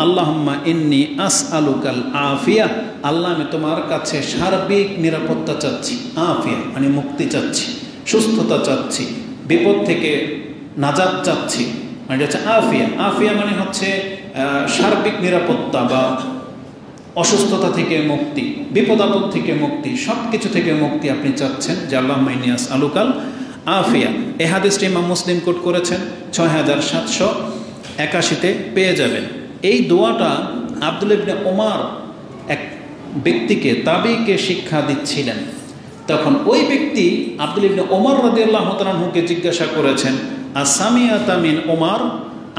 আল্লাহুম্মা ইন্নী আসআলুকাল আফিয়া, আল্লাহ আমি তোমার কাছে সার্বিক নিরাপত্তা চাচ্ছি, আফিয়া মানে মুক্তি চাচ্ছি, সুস্থতা চাচ্ছি, বিপদ থেকে নাজাত চাচ্ছি, মানে হচ্ছে আফিয়া। আফিয়া মানে হচ্ছে সার্বিক নিরাপত্তা বা অসুস্থতা থেকে মুক্তি, বিপদ আপদ থেকে মুক্তি, সব কিছু থেকে মুক্তি আপনি চাচ্ছেন, যে আল্লাহুম্মা ইন্নী আসআলুকাল আফিয়া। এই হাদিসটি ইমাম মুসলিম কোট করেছেন, 6781-তে পেয়ে যাবেন। এই দোয়াটা আব্দুল্লাহ ইবনে ওমর এক ব্যক্তিকে, তাবিকে শিক্ষা দিচ্ছিলেন। তখন ওই ব্যক্তি আব্দুল্লাহ ইবনে ওমর রাদিয়াল্লাহু তাআলা আনহুকে জিজ্ঞাসা করেছেন, আসামিয়াতা মিন ওমর,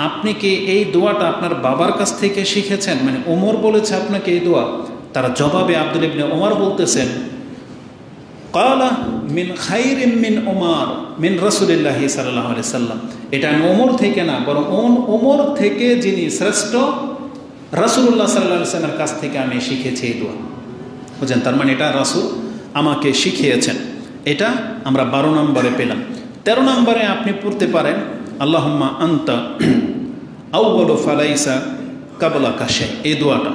আপনি কি এই দোয়াটা আপনার বাবার কাছ থেকে শিখেছেন? মানে ওমর বলেছে আপনাকে এই দোয়া? তার জবাবে আব্দুল্লাহ ইবনে ওমর বলতেছেন, ক্বালা মিন খাইরিম মিন ওমর মিন রাসূলিল্লাহি সাল্লাল্লাহু আলাইহি সাল্লাম, এটা আমি ওমর থেকে না, বরং ওমর থেকে যিনি শ্রেষ্ঠ রাসূলুল্লাহ সাল্লাল্লাহু আলাইহি সাল্লামের কাছ থেকে আমি শিখেছি এই দোয়া। বুঝলেন? তার মানে এটা রাসূল আমাকে শিখিয়েছেন। এটা আমরা 12 নম্বরে পেলাম। 13 নম্বরে আপনি পড়তে পারেন, আল্লাহুম্মা আনতা আউয়ালু ফালাইসা কাবলাকা শাই, এই দোয়াটা।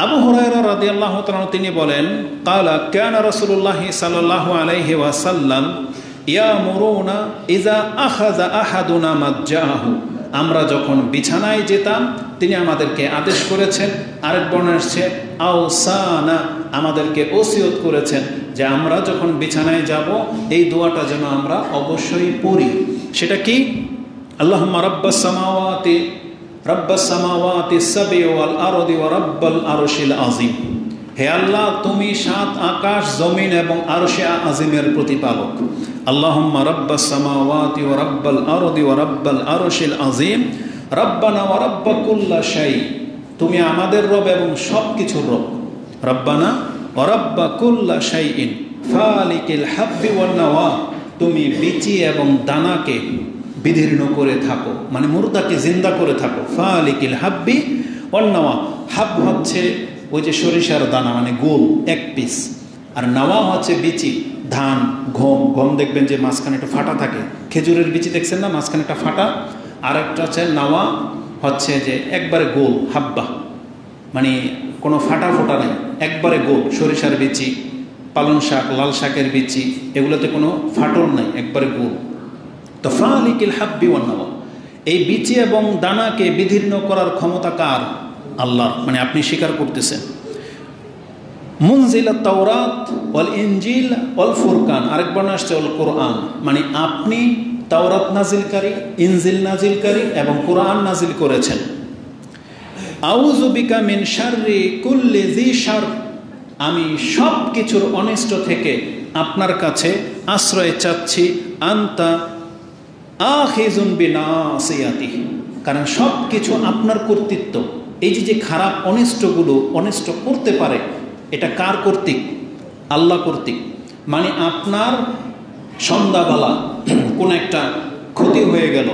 আবু হুরায়রা রাদিয়াল্লাহু তাআলা তিনি বলেন, ক্বালা কানা রাসূলুল্লাহি সাল্লাল্লাহু আলাইহি ওয়াসাল্লাম ইয়ামুরুনা ইযা আখাযা আহাদুনা মাজ্জাহু, আমরা যখন বিছানায় যেতাম তিনি আমাদেরকে আদেশ করেছেন। আরেক বর্ণনা আসছে আওসানা, আমাদেরকে ওসিয়ত করেছেন যে আমরা যখন বিছানায় যাব এই দোয়াটা যেন আমরা অবশ্যই পড়ি। সেটা কি? আল্লাহুম্মা রাব্বাস সামাওয়াতি সাবঈ ওয়াল আরদি ওয়া রাব্বাল আরশিল আযীম, হে আল্লাহ তুমি 7 আকাশ জমিন এবং আরশে আজিমের প্রতিপালক। আল্লাহুম্মা রাব্বাস সামাওয়াতি ওয়া রাব্বাল আরদি ওয়া রাব্বাল আরশিল আযীম, রাব্বানা ওয়া রাব্বা কুল্লা শাই, তুমি আমাদের রব এবং সব কিছুর রব। রাব্বানা ওয়া রাব্বা কুল্লা শাইইন ফালিকিল হাব্বি ওয়ান নাওয়া, তুমি বিচি এবং দানাকে বিদীর্ণ করে থাকো, মানে মুর্দাকে জিন্দা করে থাকো। ফালিকিল হাব্বি ওয়ান নাওয়া, হাব হচ্ছে ওই যে সরিষার দানা, মানে গোল এক পিস, আর নাওয়া হচ্ছে বিচি, ধান, গম দেখবেন যে মাঝখানে একটা ফাটা থাকে, খেজুরের বিচি দেখছেন না, মাঝখানে একটা ফাটা। আর একটা হচ্ছে নাওয়া, হচ্ছে যে একবারে গোল, হাব্বা মানে কোনো ফাটা ফোটা নেই, একবারে গোল। সরিষার বিচি, পালং শাক, লাল শাকের বিচি, এগুলোতে কোনো ফাটল নেই, একবারে গোল। তো ফালিকিল হাব্বি ওয়ান নাওয়া, এই বিচি এবং দানাকে বিদীর্ণ করার ক্ষমতা কার? আল্লাহর, মানে আপনি স্বীকার করতেছেন। মুনজিলাত তাওরাত ওয়াল ইনজিল ওয়াল ফুরকান, আরেক বর্ণনা আসছে ওয়াল কোরআন, মানে আপনি তাওরাত নাজিলকারী, ইনজিল নাজিলকারী এবং কোরআন নাজিল করেছেন। আউযু বিকা মিন শাররি কুল্লি যী শার, আমি সব কিছুর অনিষ্ট থেকে আপনার কাছে আশ্রয় চাচ্ছি। আনতা আখিযুন বিনাসিয়াতিহি, কারণ সব কিছু আপনার কর্তৃত্ব। এই যে খারাপ অনিষ্টগুলো অনিষ্ট করতে পারে, এটা কার কর্তৃক? আল্লাহ কর্তৃক। মানে আপনার সন্ধ্যাবেলা কোনো একটা ক্ষতি হয়ে গেল,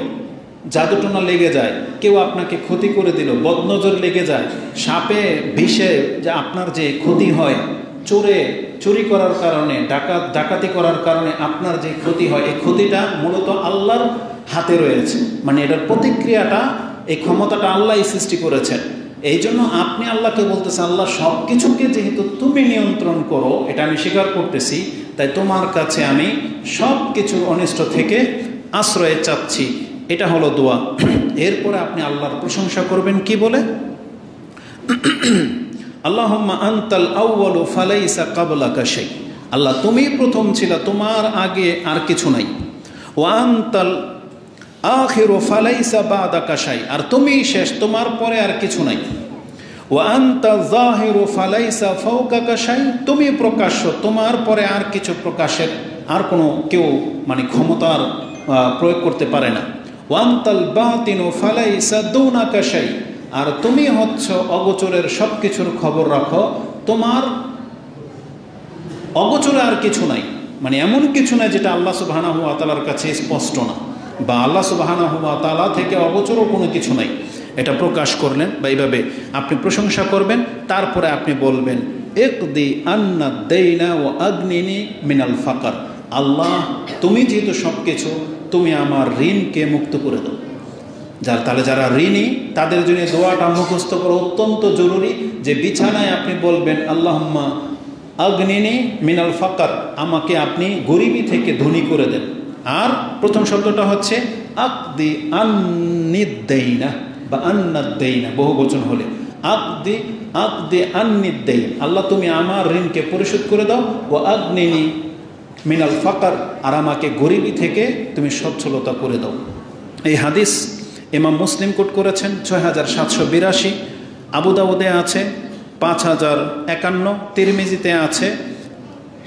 জাদুটোনা লেগে যায়, কেউ আপনাকে ক্ষতি করে দিল, বদনজর লেগে যায়, সাপে বিষে যে আপনার যে ক্ষতি হয়, চুরি করার কারণে, ডাকাতি করার কারণে আপনার যে ক্ষতি হয়, এই ক্ষতিটা মূলত আল্লাহর হাতে রয়েছে। মানে এটার প্রতিক্রিয়াটা, এই ক্ষমতাটা আল্লাহই সৃষ্টি করেছেন। এই জন্য আপনি আল্লাহকে বলতেছেন, আল্লাহ সব কিছুকে যেহেতু তুমি নিয়ন্ত্রণ করো, এটা আমি স্বীকার করতেছি, তাই তোমার কাছে আমি সব কিছুর অনিষ্ট থেকে আশ্রয় চাচ্ছি। এটা হলো দোয়া। এরপরে আপনি আল্লাহর প্রশংসা করবেন কি বলে? আল্লাহুম্মা আনতাল আউয়ালু ফালাইসা ক্বাবলাকা শাই, আল্লাহ তুমি প্রথম ছিলা, তোমার আগে আর কিছু নাই। ওয়া আনতাল আখিরু ফালাইসা বাদাকা শাই, আর তুমি শেষ, তোমার পরে আর কিছু নাই। ওয়া আনতা যাহিরু ফালাইসা ফাওকাকা শাই, তুমি প্রকাশ্য, তোমার পরে আর কিছু প্রকাশের আর কোনো কেউ মানে ক্ষমতার প্রয়োগ করতে পারে না। ওয়া আনতাল বাতিনু ফালাইসা দুনাকা শাই, আর তুমি হচ্ছ অগোচরের সব কিছুর খবর রাখো, তোমার অগোচরে আর কিছু নাই। মানে এমন কিছু নাই যেটা আল্লাহ সুবহানাহু ওয়া তাআলার কাছে স্পষ্ট না, বা আল্লাহ সুবহানাহু ওয়া তাআলা থেকে অগোচরও কোনো কিছু নাই। এটা প্রকাশ করলেন, বা এইভাবে আপনি প্রশংসা করবেন। তারপরে আপনি বলবেন, ইকদি আন্না দাইনা ওয়া আগনিনি মিনাল ফাকর, আল্লাহ তুমি যেহেতু সব কিছু, তুমি আমার ঋণকে মুক্ত করে দাও। তাহলে যারা ঋণী তাদের জন্য দোয়াটা মুখস্থ করা অত্যন্ত জরুরি, যে বিছানায় আপনি বলবেন আল্লাহুম্মা আগনিনি মিনাল ফাকার, আমাকে আপনি গরিবী থেকে ধনী করে দেন। আর প্রথম শব্দটা হচ্ছে আকদি আন্নিদ্দাইনা বা আন্নাদ্দাইনা, বহু বচন হলে আকদি আন্নিদ্দাইন, আল্লাহ তুমি আমার ঋণকে পরিশোধ করে দাও। ও আগনিনি মিনাল ফাকার, আর আমাকে গরিবী থেকে তুমি সচ্ছলতা করে দাও। এই হাদিস ইমাম মুসলিম কোট করেছেন 6782, আবু দাউদে আছে 5051, তিরমিজিতে আছে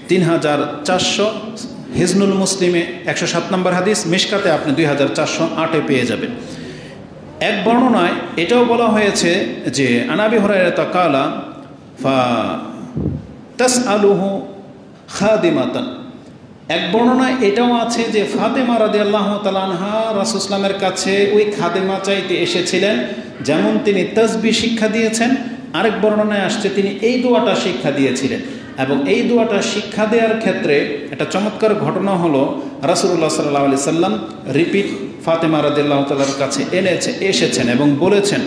3400, হিজনুল মুসলিমে 107 নম্বর হাদিস, মিশকাতে আপনি 2408 পেয়ে যাবেন। এক বর্ণনায় এটাও বলা হয়েছে যে আনাবি হুরায়রা কালা ফা তাসআলুহু খাদিমাতান, এক বর্ণনায় এটাও আছে যে ফাতেমা রাদিয়াল্লাহু তাআলা আনহা রাসূল সাল্লাল্লাহু আলাইহি ওয়াসাল্লামের কাছে ওই খাদেমা চাইতে এসেছিলেন, যেমন তিনি তাসবিহ শিক্ষা দিয়েছেন। আরেক বর্ণনায় আসছে তিনি এই দোয়াটা শিক্ষা দিয়েছিলেন। এবং এই দোয়াটা শিক্ষা দেওয়ার ক্ষেত্রে একটা চমৎকার ঘটনা হলো, রাসূলুল্লাহ সাল্লাল্লাহু আলাইহি সাল্লাম রিপিট ফাতেমা রাদিয়াল্লাহু তাআলার কাছে এসেছেন এবং বলেছেন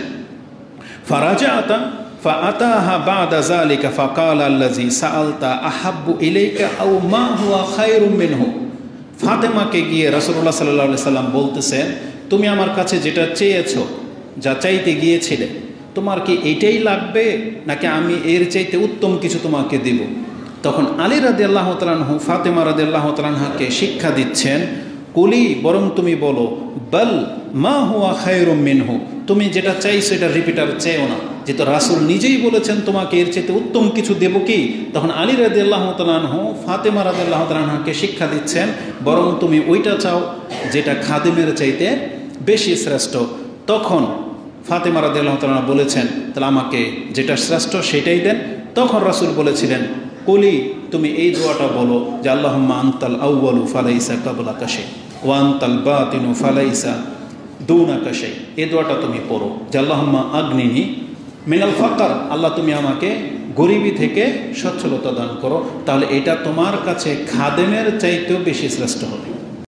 ফারাজাআতা ফাআতাহা বাদা যালিকা ফাকালা আল্লাযী সাআলতা আহাব্বু ইলাইকা আও মা হুয়া খায়রুম মিনহু। ফাতেমাকে গিয়ে রাসূলুল্লাহ সাল্লাল্লাহু আলাইহি সাল্লাম বলতেছেন, তুমি আমার কাছে যেটা চেয়েছো, যা চাইতে গিয়েছিলে, তোমার কি এটাই লাগবে নাকি আমি এর চাইতে উত্তম কিছু তোমাকে দেব? তখন আলী রাদিয়াল্লাহু তাআলা আনহু ফাতেমা রাদিয়াল্লাহু তাআলা আনহাকে শিক্ষা দিচ্ছেন, কুলি, বরং তুমি বলো বাল মা হুয়া খায়রুম মিনহু, তুমি যেটা চাইছো এটা রিপিটার চেয়েও না, যেহেতু রাসূল নিজেই বলেছেন তোমাকে এর চাইতে উত্তম কিছু দেব কি। তখন আলী রাদিয়াল্লাহু তাআলা আনহু ফাতেমা রাদিয়াল্লাহু তাআলা আনহাকে শিক্ষা দিচ্ছেন, বরং তুমি ওইটা চাও যেটা খাদেমের চাইতে বেশি শ্রেষ্ঠ। তখন ফাতেমা রাদিয়াল্লাহু তাআলা বলেছেন, তাহলে আমাকে যেটা শ্রেষ্ঠ সেটাই দেন। তখন রাসূল বলেছিলেন, কুলি, তুমি এই দোয়াটা বলো যে আল্লাহুম্মা আনতাল আউয়ালু ফালাইসা কাবলাকা শাই ওয়া আনতাল বাতিনু ফালাইসা দুনাকা শাই। এই দোয়াটা তুমি পড়ো যে আল্লাহুম্মা আগনিনি মিনাল ফাকার, আল্লাহ তুমি আমাকে গরিবী থেকে সচ্ছলতা দান করো। তাহলে এটা তোমার কাছে খাদেমের চাইতেও বেশি শ্রেষ্ঠ হবে।